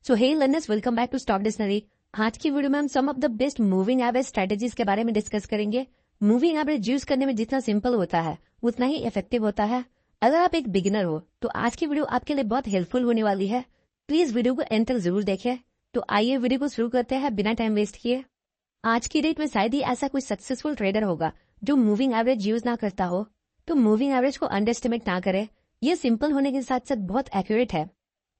So hey learners, welcome back to stock dictionary. आज की video में हम some of the best moving average strategies के बारे में डिस्कस करेंगे। मूविंग एवरेज यूज करने में जितना सिंपल होता है उतना ही इफेक्टिव होता है। अगर आप एक बिगिनर हो तो आज की वीडियो आपके लिए बहुत हेल्पफुल होने वाली है। प्लीज वीडियो को एंड तक जरूर देखें। तो आइए वीडियो को शुरू करते हैं बिना टाइम वेस्ट किए। आज की डेट में शायद ही ऐसा कोई सक्सेसफुल ट्रेडर होगा जो मूविंग एवरेज यूज ना करता हो। तो मूविंग एवरेज को अंडर एस्टिमेट ना करे। ये सिंपल होने के साथ साथ बहुत एक्यूरेट है।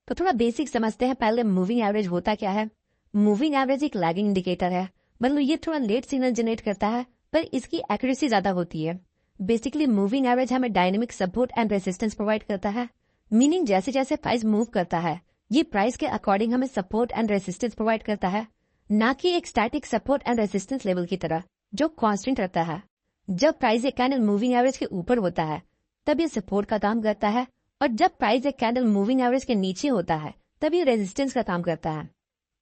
तो थोड़ा बेसिक समझते हैं पहले मूविंग एवरेज होता क्या है। मूविंग एवरेज एक लैगिंग इंडिकेटर है, मतलब ये थोड़ा लेट सिग्नल जनरेट करता है पर इसकी एक्यूरेसी ज्यादा होती है। बेसिकली मूविंग एवरेज हमें dynamic support and resistance provide करता है। मीनिंग जैसे जैसे प्राइस मूव करता है ये प्राइस के अकॉर्डिंग हमें सपोर्ट एंड रेजिस्टेंस प्रोवाइड करता है, ना कि एक static support and resistance level की तरह जो कांस्टेंट रहता है। जब प्राइस एक कैंडल मूविंग एवरेज के ऊपर होता है तब ये सपोर्ट का काम करता है, और जब प्राइस एक कैंडल मूविंग एवरेज के नीचे होता है तब ये रेजिस्टेंस का काम करता है।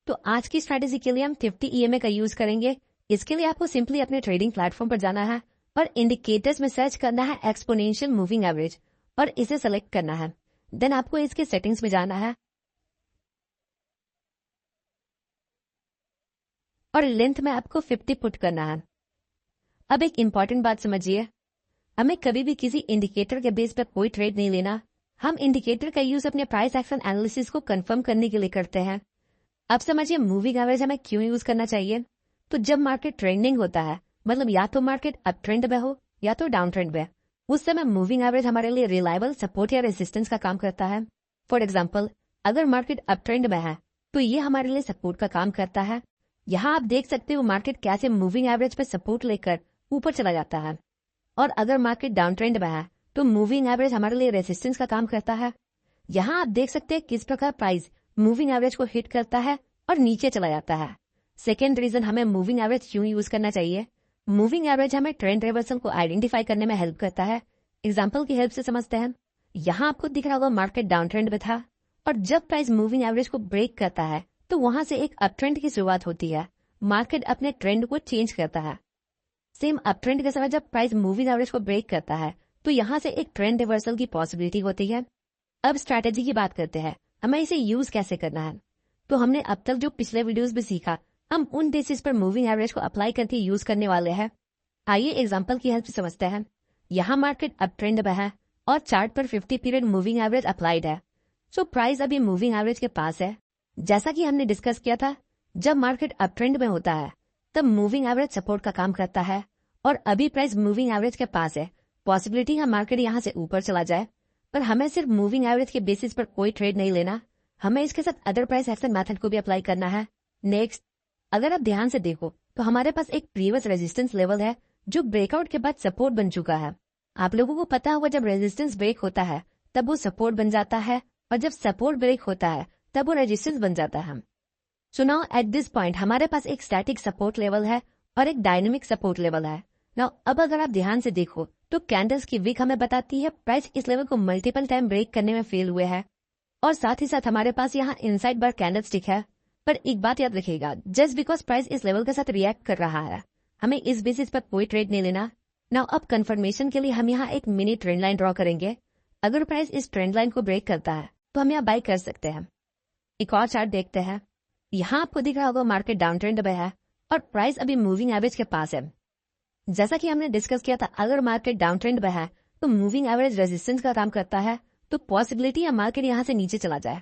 तो आज की स्ट्रेटेजी के लिए हम 50 EMA का यूज करेंगे। इसके लिए आपको सिंपली अपने ट्रेडिंग प्लेटफॉर्म पर जाना है और इंडिकेटर्स में सर्च करना है एक्सपोनेंशियल मूविंग एवरेज और इसे सेलेक्ट करना है। देन आपको इसके सेटिंग्स में जाना है और लेंथ में आपको 50 पुट करना है। अब एक इंपॉर्टेंट बात समझिए, हमें कभी भी किसी इंडिकेटर के बेस पर कोई ट्रेड नहीं लेना। हम इंडिकेटर का यूज अपने प्राइस एक्शन एनालिसिस को कंफर्म करने के लिए करते हैं। अब समझिए मूविंग एवरेज हमें क्यों यूज करना चाहिए। तो जब मार्केट ट्रेंडिंग होता है, मतलब या तो मार्केट अप ट्रेंड में हो या तो डाउन ट्रेंड में, उस समय मूविंग एवरेज हमारे लिए रिलायबल सपोर्ट या रेजिस्टेंस का काम करता है। फॉर एग्जाम्पल, अगर मार्केट अप ट्रेंड में है तो ये हमारे लिए सपोर्ट का काम करता है। यहाँ आप देख सकते हो मार्केट कैसे मूविंग एवरेज पे सपोर्ट लेकर ऊपर चला जाता है। और अगर मार्केट डाउन ट्रेंड में है तो मूविंग एवरेज हमारे लिए रेजिस्टेंस का काम करता है। यहाँ आप देख सकते हैं किस प्रकार प्राइस मूविंग एवरेज को हिट करता है और नीचे चला जाता है। सेकेंड रीजन हमें मूविंग एवरेज क्यों यूज करना चाहिए। मूविंग एवरेज हमें ट्रेंड रिवर्सल को आइडेंटिफाई करने में हेल्प करता है। एग्जाम्पल की हेल्प से समझते हैं। यहाँ आपको दिख रहा होगा मार्केट डाउन ट्रेंड में था और जब प्राइस मूविंग एवरेज को ब्रेक करता है तो वहां से एक अप ट्रेंड की शुरुआत होती है। मार्केट अपने ट्रेंड को चेंज करता है। सेम अप ट्रेंड के समय जब प्राइस मूविंग एवरेज को ब्रेक करता है तो यहाँ से एक ट्रेंड रिवर्सल की पॉसिबिलिटी होती है। अब स्ट्रैटेजी की बात करते हैं, हमें इसे यूज कैसे करना है। तो हमने अब तक जो पिछले वीडियोस में सीखा हम उन बेसिस पर मूविंग एवरेज को अप्लाई करके यूज करने वाले हैं। आइए एग्जांपल की हेल्प से समझते हैं। यहाँ मार्केट अप ट्रेंड में है और चार्ट पर 50 पीरियड मूविंग एवरेज अप्लाइड है। सो प्राइस अभी मूविंग एवरेज के पास है। जैसा कि हमने डिस्कस किया था, जब मार्केट अप ट्रेंड में होता है तब मूविंग एवरेज सपोर्ट का काम करता है और अभी प्राइस मूविंग एवरेज के पास है। पॉसिबिलिटी है मार्केट यहाँ से ऊपर चला जाए, पर हमें सिर्फ मूविंग एवरेज के बेसिस पर कोई ट्रेड नहीं लेना, हमें इसके साथ अदर प्राइस एक्शन मेथड को भी अप्लाई करना है। नेक्स्ट, अगर आप ध्यान से देखो तो हमारे पास एक प्रीवियस रेजिस्टेंस लेवल है जो ब्रेकआउट के बाद सपोर्ट बन चुका है। आप लोगों को पता होगा जब रेजिस्टेंस ब्रेक होता है तब वो सपोर्ट बन जाता है और जब सपोर्ट ब्रेक होता है तब वो रेजिस्टेंस बन जाता है। So now at this point हमारे पास एक स्टैटिक सपोर्ट लेवल है और एक डायनेमिक सपोर्ट लेवल है। नाउ अब अगर आप ध्यान से देखो तो कैंडल्स की विक हमें बताती है प्राइस इस लेवल को मल्टीपल टाइम ब्रेक करने में फेल हुए हैं, और साथ ही साथ हमारे पास यहाँ इनसाइड बार कैंडल स्टिक है। पर एक बात याद रखिएगा, जस्ट बिकॉज प्राइस इस लेवल के साथ रिएक्ट कर रहा है हमें इस बेसिस पर कोई ट्रेड नहीं लेना। नाउ अब कंफर्मेशन के लिए हम यहाँ एक मिनी ट्रेंड लाइन ड्रॉ करेंगे। अगर प्राइस इस ट्रेंड लाइन को ब्रेक करता है तो हम यहाँ बाई कर सकते हैं। एक और चार्ट देखते हैं। यहाँ आपको दिख रहा होगा मार्केट डाउन ट्रेंड में है और प्राइस अभी मूविंग एवरेज के पास है। जैसा कि हमने डिस्कस किया था, अगर मार्केट डाउन ट्रेंड में है तो मूविंग एवरेज रेजिस्टेंस का काम करता है, तो पॉसिबिलिटी है मार्केट यहाँ से नीचे चला जाए,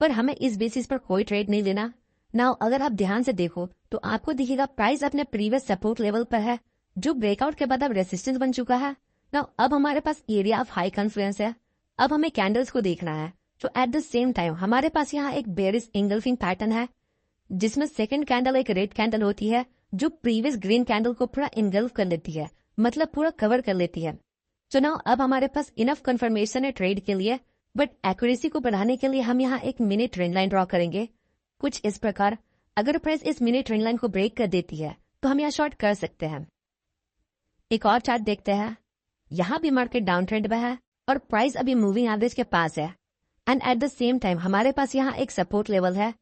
पर हमें इस बेसिस पर कोई ट्रेड नहीं लेना। नाउ अगर आप ध्यान से देखो तो आपको दिखेगा प्राइस अपने प्रीवियस सपोर्ट लेवल पर है जो ब्रेकआउट के बाद अब रेजिस्टेंस बन चुका है। नाउ अब हमारे पास एरिया ऑफ हाई कॉन्फ्लुएंस है। अब हमें कैंडल्स को देखना है। तो एट द सेम टाइम हमारे पास यहाँ एक बेयरिश इंगल्फिंग पैटर्न है जिसमें सेकंड कैंडल एक रेड कैंडल होती है जो प्रीवियस ग्रीन कैंडल को पूरा इंगल्फ कर लेती है, मतलब पूरा कवर कर लेती है। तो नाउ अब हमारे पास इनफ कंफर्मेशन है ट्रेड के लिए, बट एक्यूरेसी को बढ़ाने के लिए हम यहाँ एक मिनी ट्रेंड लाइन ड्रॉ करेंगे कुछ इस प्रकार। अगर प्राइस इस मिनी ट्रेंड लाइन को ब्रेक कर देती है तो हम यहाँ शॉर्ट कर सकते हैं। एक और चार्ट देखते हैं। यहाँ भी मार्केट डाउन ट्रेंड में है और प्राइस अभी मूविंग एवरेज के पास है, and at the same time हमारे पास यहाँ एक सपोर्ट लेवल है।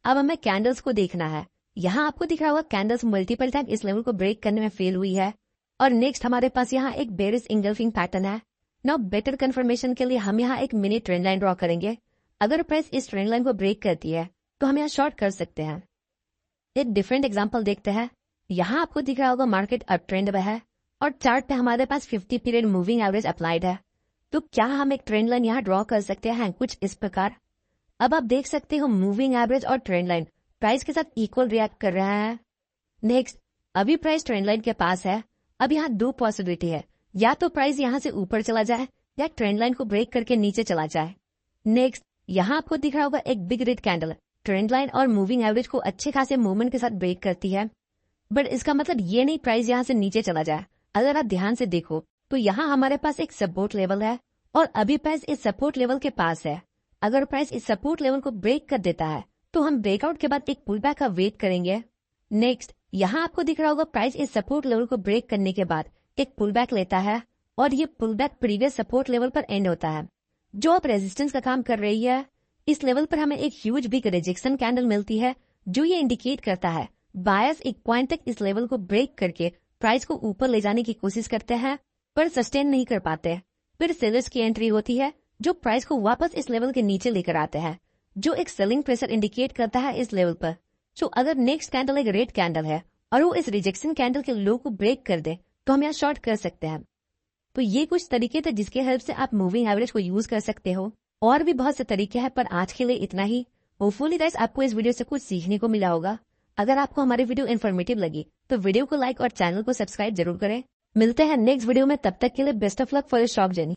अब हमें कैंडल्स को देखना है। यहाँ आपको दिख रहा होगा कैंडल्स मल्टीपल टाइम इस लेवल को ब्रेक करने में फेल हुई है, और नेक्स्ट हमारे पास यहाँ एक बेयरिश इंगल्फिंग पैटर्न है। नाउ बेटर कंफर्मेशन के लिए हम यहाँ एक मिनी ट्रेंड लाइन ड्रॉ करेंगे। अगर प्राइस इस ट्रेंड लाइन को ब्रेक करती है तो हम यहाँ शॉर्ट कर सकते हैं। एक डिफरेंट एग्जांपल देखते हैं। यहाँ आपको दिख रहा होगा मार्केट अप ट्रेंड में है और चार्ट पे हमारे पास 50 पीरियड मूविंग एवरेज अप्लाइड है। तो क्या हम एक ट्रेंड लाइन यहाँ ड्रॉ कर सकते हैं कुछ इस प्रकार। अब आप देख सकते हो मूविंग एवरेज और ट्रेंड लाइन प्राइस के साथ इक्वल रिएक्ट कर रहा है। नेक्स्ट, अभी प्राइस ट्रेंड लाइन के पास है। अब यहाँ दो पॉसिबिलिटी है, या तो प्राइस यहाँ से ऊपर चला जाए या ट्रेंड लाइन को ब्रेक करके नीचे चला जाए। नेक्स्ट, यहाँ आपको दिख रहा होगा एक big red candle trend line और मूविंग एवरेज को अच्छे खासे मूवमेंट के साथ ब्रेक करती है, बट इसका मतलब ये नहीं प्राइस यहाँ से नीचे चला जाए। अगर आप ध्यान से देखो तो यहाँ हमारे पास एक सपोर्ट लेवल है और अभी प्राइस इस सपोर्ट लेवल के पास है। अगर प्राइस इस सपोर्ट लेवल को ब्रेक कर देता है तो हम ब्रेकआउट के बाद एक पुल बैक का वेट करेंगे। नेक्स्ट, यहाँ आपको दिख रहा होगा प्राइस इस सपोर्ट लेवल को ब्रेक करने के बाद एक पुल बैक लेता है और ये pull back previous support level पर एंड होता है, जो अब रेजिस्टेंस का काम कर रही है। इस लेवल पर हमें एक ह्यूज बिग रिजेक्शन कैंडल मिलती है, जो ये इंडिकेट करता है बायर्स एक पॉइंट तक इस लेवल को ब्रेक करके प्राइस को ऊपर ले जाने की कोशिश करते हैं पर सस्टेन नहीं कर पाते। फिर सेलर्स की एंट्री होती है जो प्राइस को वापस इस लेवल के नीचे लेकर आते हैं, जो एक सेलिंग प्रेशर इंडिकेट करता है इस लेवल पर। सो अगर नेक्स्ट कैंडल एक रेड कैंडल है और वो इस रिजेक्शन कैंडल के लो को ब्रेक कर दे तो हम यहाँ शॉर्ट कर सकते हैं। तो ये कुछ तरीके थे जिसके हेल्प से आप मूविंग एवरेज को यूज कर सकते हो। और भी बहुत से तरीके हैं, पर आज के लिए इतना ही। होपफुली गाइस आपको इस वीडियो से कुछ सीखने को मिला होगा। अगर आपको हमारी वीडियो इन्फॉर्मेटिव लगी तो वीडियो को लाइक और चैनल को सब्सक्राइब जरूर करें। मिलते हैं नेक्स्ट वीडियो में, तब तक के लिए best of luck for your shock journey.